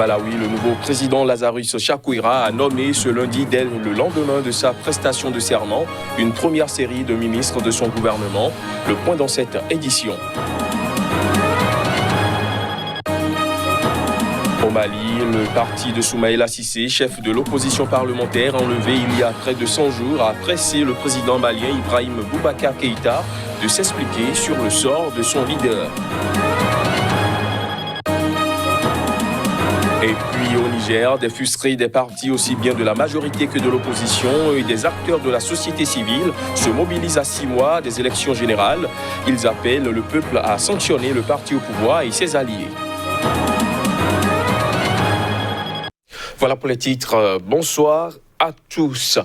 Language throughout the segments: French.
Malawi, le nouveau président Lazarus Chakwera a nommé ce lundi, dès le lendemain de sa prestation de serment, une première série de ministres de son gouvernement. Le point dans cette édition. Au Mali, le parti de Soumaïla Cissé, chef de l'opposition parlementaire enlevé il y a près de 100 jours, a pressé le président malien Ibrahim Boubacar Keïta de s'expliquer sur le sort de son leader. Et puis au Niger, des frustrés des partis aussi bien de la majorité que de l'opposition et des acteurs de la société civile se mobilisent à 6 mois des élections générales. Ils appellent le peuple à sanctionner le parti au pouvoir et ses alliés. Voilà pour les titres. Bonsoir à tous.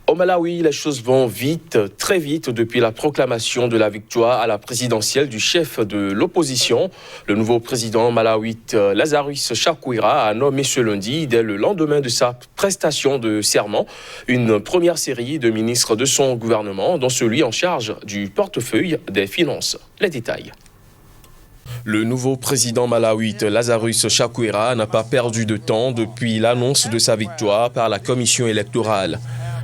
Au Malawi, les choses vont vite, très vite, depuis la proclamation de la victoire à la présidentielle du chef de l'opposition. Le nouveau président malawite Lazarus Chakwera a nommé ce lundi, dès le lendemain de sa prestation de serment, une première série de ministres de son gouvernement, dont celui en charge du portefeuille des finances. Les détails. Le nouveau président malawite Lazarus Chakwera n'a pas perdu de temps depuis l'annonce de sa victoire par la commission électorale.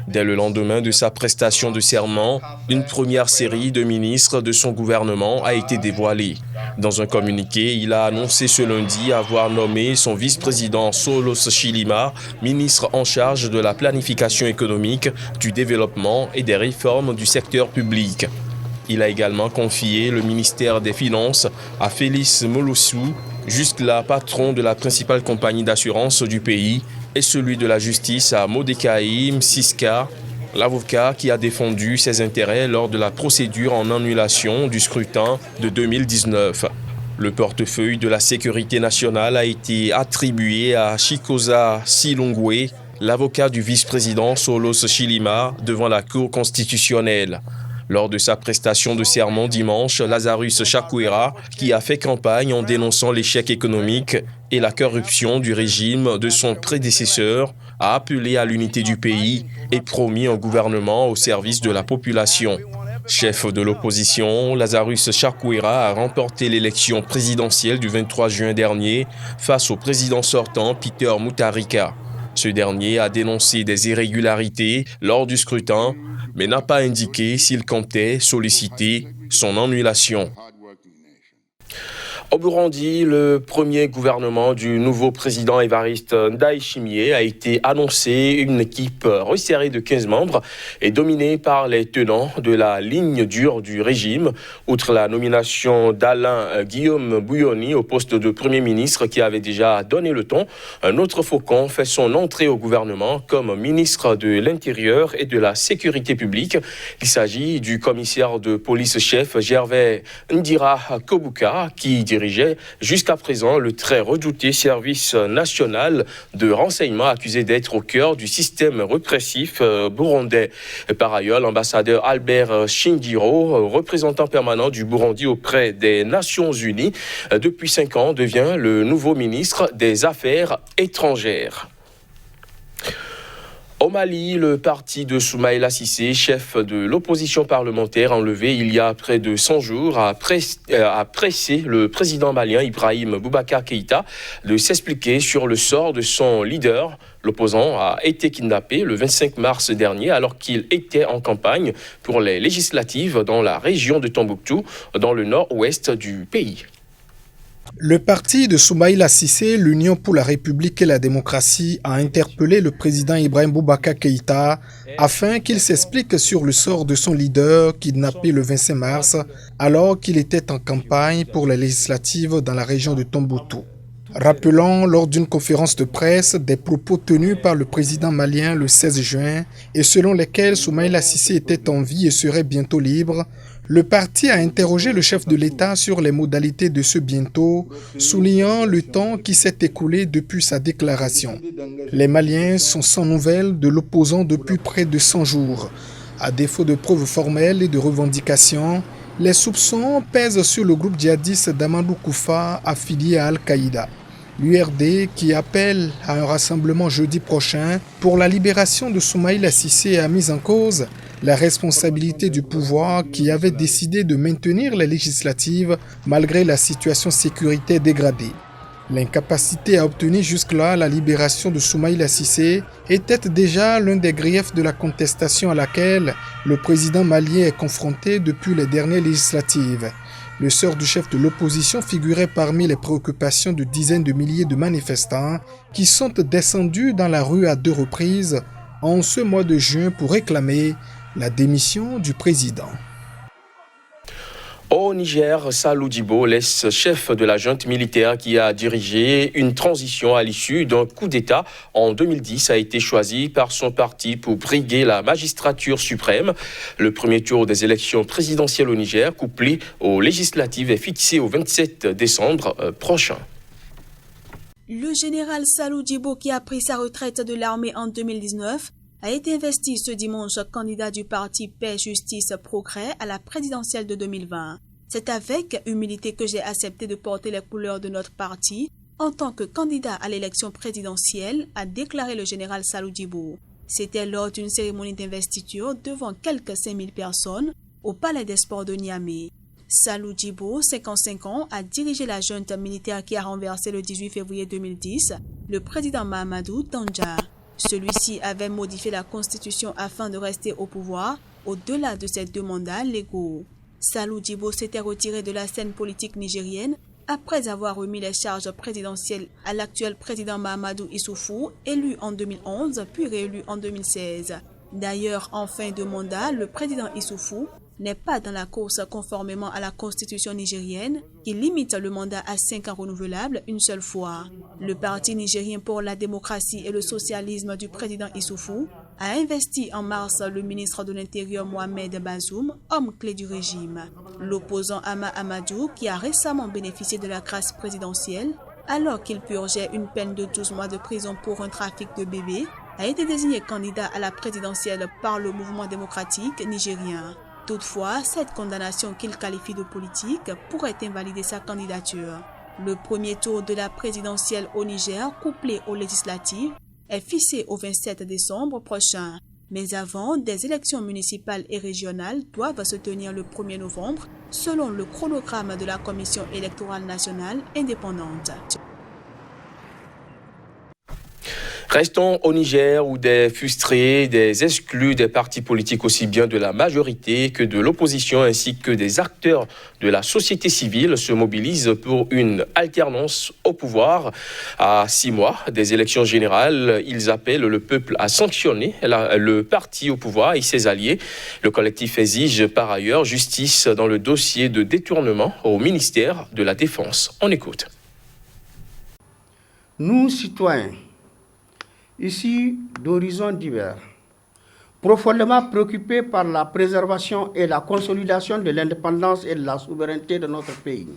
Dès le lendemain de sa prestation de serment, une première série de ministres de son gouvernement a été dévoilée. Dans un communiqué, il a annoncé ce lundi avoir nommé son vice-président Solos Chilima, ministre en charge de la planification économique, du développement et des réformes du secteur public. Il a également confié le ministère des Finances à Félix Molossou, jusque-là patron de la principale compagnie d'assurance du pays, et celui de la justice à Modekaï Msiska, l'avocat qui a défendu ses intérêts lors de la procédure en annulation du scrutin de 2019. Le portefeuille de la sécurité nationale a été attribué à Chikoza Silongwe, l'avocat du vice-président Solos Chilima, devant la Cour constitutionnelle. Lors de sa prestation de serment dimanche, Lazarus Chakwera, qui a fait campagne en dénonçant l'échec économique et la corruption du régime de son prédécesseur, a appelé à l'unité du pays et promis un gouvernement au service de la population. Chef de l'opposition, Lazarus Chakwera a remporté l'élection présidentielle du 23 juin dernier face au président sortant Peter Mutharika. Ce dernier a dénoncé des irrégularités lors du scrutin, mais n'a pas indiqué s'il comptait solliciter son annulation. Au Burundi, le premier gouvernement du nouveau président Evariste Ndayishimiye a été annoncé. Une équipe resserrée de 15 membres est dominée par les tenants de la ligne dure du régime. Outre la nomination d'Alain Guillaume Bouilloni au poste de Premier ministre qui avait déjà donné le ton, un autre faucon fait son entrée au gouvernement comme ministre de l'Intérieur et de la Sécurité publique. Il s'agit du commissaire de police-chef Gervais Ndira Kobuka qui dirigeait jusqu'à présent le très redouté service national de renseignement accusé d'être au cœur du système répressif burundais. Par ailleurs, l'ambassadeur Albert Shingiro, représentant permanent du Burundi auprès des Nations Unies, depuis 5 ans devient le nouveau ministre des Affaires étrangères. Au Mali, le parti de Soumaïla Cissé, chef de l'opposition parlementaire enlevé il y a près de 100 jours, a pressé le président malien Ibrahim Boubacar Keïta de s'expliquer sur le sort de son leader. L'opposant a été kidnappé le 25 mars dernier alors qu'il était en campagne pour les législatives dans la région de Tombouctou, dans le nord-ouest du pays. Le parti de Soumaïla Cissé, l'Union pour la République et la démocratie, a interpellé le président Ibrahim Boubacar Keïta afin qu'il s'explique sur le sort de son leader kidnappé le 25 mars alors qu'il était en campagne pour les législatives dans la région de Tombouctou. Rappelant lors d'une conférence de presse des propos tenus par le président malien le 16 juin et selon lesquels Soumaïla Cissé était en vie et serait bientôt libre, le parti a interrogé le chef de l'État sur les modalités de ce bientôt, soulignant le temps qui s'est écoulé depuis sa déclaration. Les Maliens sont sans nouvelles de l'opposant depuis près de 100 jours. À défaut de preuves formelles et de revendications, les soupçons pèsent sur le groupe djihadiste d'Amadou Koufa affilié à Al-Qaïda. L'URD, qui appelle à un rassemblement jeudi prochain pour la libération de Soumaïla Cissé, a mis en cause la responsabilité du pouvoir qui avait décidé de maintenir les législatives malgré la situation sécuritaire dégradée. L'incapacité à obtenir jusque-là la libération de Soumaïla Cissé était déjà l'un des griefs de la contestation à laquelle le président malien est confronté depuis les dernières législatives. Le sort du chef de l'opposition figurait parmi les préoccupations de dizaines de milliers de manifestants qui sont descendus dans la rue à 2 reprises en ce mois de juin pour réclamer la démission du président. Au Niger, Salou Djibo, l'ex-chef de la junte militaire qui a dirigé une transition à l'issue d'un coup d'État en 2010, a été choisi par son parti pour briguer la magistrature suprême. Le premier tour des élections présidentielles au Niger, couplé aux législatives, est fixé au 27 décembre prochain. Le général Salou Djibo, qui a pris sa retraite de l'armée en 2019, a été investi ce dimanche candidat du parti Paix, Justice, Progrès à la présidentielle de 2020. C'est avec humilité que j'ai accepté de porter les couleurs de notre parti en tant que candidat à l'élection présidentielle, a déclaré le général Salou Djibo. C'était lors d'une cérémonie d'investiture devant quelques 5000 personnes au Palais des Sports de Niamey. Salou Djibo, 55 ans, a dirigé la junte militaire qui a renversé le 18 février 2010 le président Mahamadou Tandja. Celui-ci avait modifié la constitution afin de rester au pouvoir au-delà de ses 2 mandats légaux. Salou Djibo s'était retiré de la scène politique nigérienne après avoir remis les charges présidentielles à l'actuel président Mahamadou Issoufou, élu en 2011 puis réélu en 2016. D'ailleurs, en fin de mandat, le président Issoufou n'est pas dans la course conformément à la constitution nigérienne qui limite le mandat à 5 ans renouvelable une seule fois. Le Parti nigérien pour la démocratie et le socialisme du président Issoufou a investi en mars le ministre de l'Intérieur Mohamed Bazoum, homme clé du régime. L'opposant Ama Amadou, qui a récemment bénéficié de la grâce présidentielle alors qu'il purgeait une peine de 12 mois de prison pour un trafic de bébés, a été désigné candidat à la présidentielle par le mouvement démocratique nigérien. Toutefois, cette condamnation qu'il qualifie de politique pourrait invalider sa candidature. Le premier tour de la présidentielle au Niger, couplé aux législatives, est fixé au 27 décembre prochain. Mais avant, des élections municipales et régionales doivent se tenir le 1er novembre, selon le chronogramme de la Commission électorale nationale indépendante. Restons au Niger où des frustrés, des exclus des partis politiques aussi bien de la majorité que de l'opposition ainsi que des acteurs de la société civile se mobilisent pour une alternance au pouvoir. À 6 mois des élections générales, ils appellent le peuple à sanctionner le parti au pouvoir et ses alliés. Le collectif exige par ailleurs justice dans le dossier de détournement au ministère de la Défense. On écoute. Nous, citoyens, ici d'horizons divers, profondément préoccupés par la préservation et la consolidation de l'indépendance et de la souveraineté de notre pays,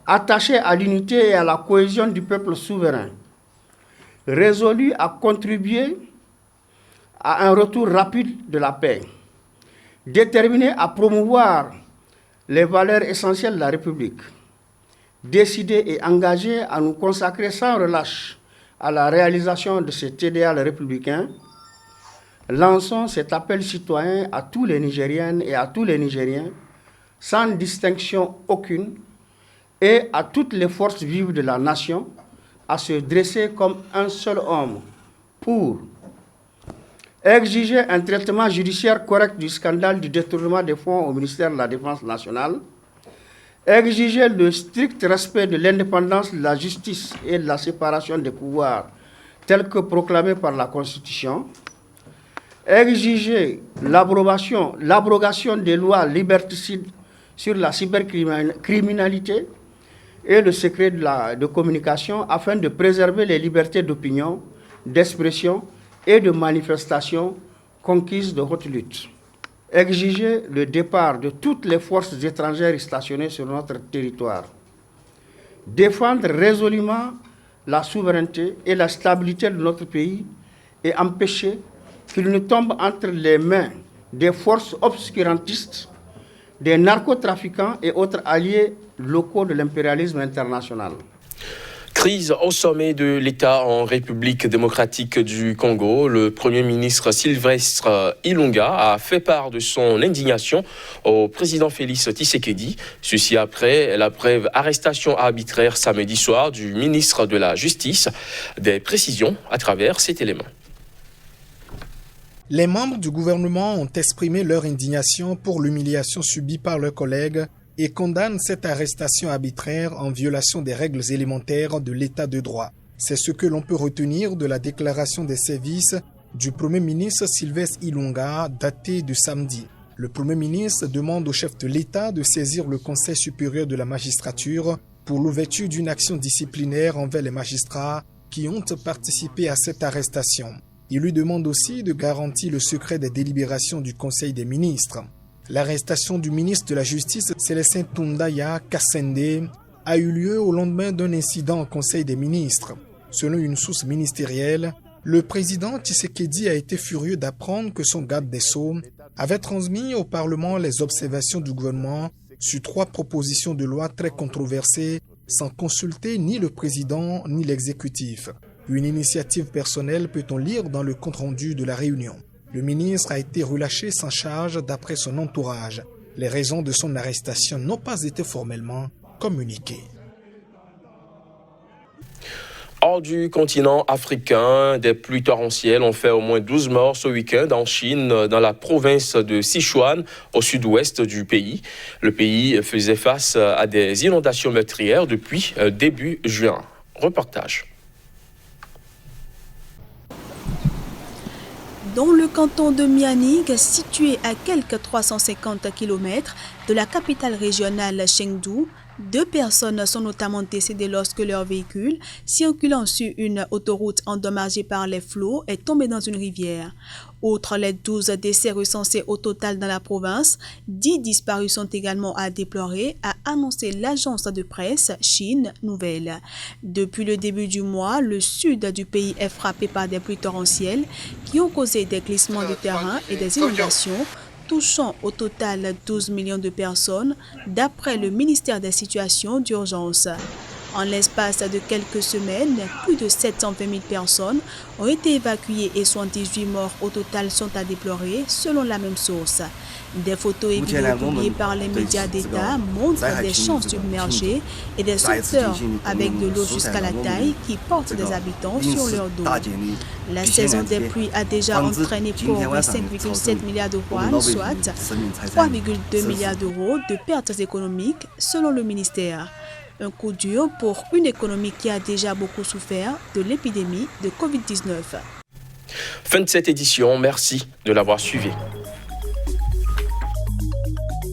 attachés à l'unité et à la cohésion du peuple souverain, résolus à contribuer à un retour rapide de la paix, déterminés à promouvoir les valeurs essentielles de la République, décidés et engagés à nous consacrer sans relâche à la réalisation de cet idéal républicain, lançons cet appel citoyen à tous les Nigériennes et à tous les Nigériens, sans distinction aucune, et à toutes les forces vives de la nation, à se dresser comme un seul homme pour exiger un traitement judiciaire correct du scandale du détournement des fonds au ministère de la Défense nationale, exiger le strict respect de l'indépendance de la justice et de la séparation des pouvoirs tel que proclamé par la Constitution, exiger l'abrogation des lois liberticides sur la cybercriminalité et le secret de communication afin de préserver les libertés d'opinion, d'expression et de manifestation conquises de haute lutte. Exiger le départ de toutes les forces étrangères stationnées sur notre territoire. Défendre résolument la souveraineté et la stabilité de notre pays et empêcher qu'il ne tombe entre les mains des forces obscurantistes, des narcotrafiquants et autres alliés locaux de l'impérialisme international. Crise au sommet de l'État en République démocratique du Congo. Le Premier ministre Sylvestre Ilunga a fait part de son indignation au président Félix Tshisekedi. Ceci après la brève arrestation arbitraire samedi soir du ministre de la Justice. Des précisions à travers cet élément. Les membres du gouvernement ont exprimé leur indignation pour l'humiliation subie par leurs collègues et condamnent cette arrestation arbitraire en violation des règles élémentaires de l'état de droit. C'est ce que l'on peut retenir de la déclaration des services du Premier ministre Sylvestre Ilunga datée de samedi. Le Premier ministre demande au chef de l'État de saisir le Conseil supérieur de la magistrature pour l'ouverture d'une action disciplinaire envers les magistrats qui ont participé à cette arrestation. Il lui demande aussi de garantir le secret des délibérations du Conseil des ministres. L'arrestation du ministre de la Justice, Célestin Tundaya Kassende, a eu lieu au lendemain d'un incident au Conseil des ministres. Selon une source ministérielle, le président Tshisekedi a été furieux d'apprendre que son garde des Sceaux avait transmis au Parlement les observations du gouvernement sur 3 propositions de loi très controversées sans consulter ni le président ni l'exécutif. Une initiative personnelle peut-on lire dans le compte-rendu de la réunion. Le ministre a été relâché sans charge d'après son entourage. Les raisons de son arrestation n'ont pas été formellement communiquées. Hors du continent africain, des pluies torrentielles ont fait au moins 12 morts ce week-end en Chine, dans la province de Sichuan, au sud-ouest du pays. Le pays faisait face à des inondations meurtrières depuis début juin. Reportage. Dans le canton de Mianing, situé à quelques 350 km de la capitale régionale Chengdu, 2 personnes sont notamment décédées lorsque leur véhicule, circulant sur une autoroute endommagée par les flots, est tombé dans une rivière. Outre les 12 décès recensés au total dans la province, 10 disparus sont également à déplorer, a annoncé l'agence de presse Chine Nouvelle. Depuis le début du mois, le sud du pays est frappé par des pluies torrentielles qui ont causé des glissements de terrain et des inondations, touchant au total 12 millions de personnes, d'après le ministère des Situations d'urgence. En l'espace de quelques semaines, plus de 720 000 personnes ont été évacuées et 78 morts au total sont à déplorer, selon la même source. Des photos et vidéos publiées par les médias d'État montrent des champs submergés et des sauveteurs avec de l'eau jusqu'à la taille qui portent des habitants sur leur dos. La saison des pluies a déjà entraîné pour 25,7 milliards de yuan, soit 3,2 milliards d'euros de pertes économiques, selon le ministère. Un coup dur pour une économie qui a déjà beaucoup souffert de l'épidémie de Covid-19. Fin de cette édition, merci de l'avoir suivi.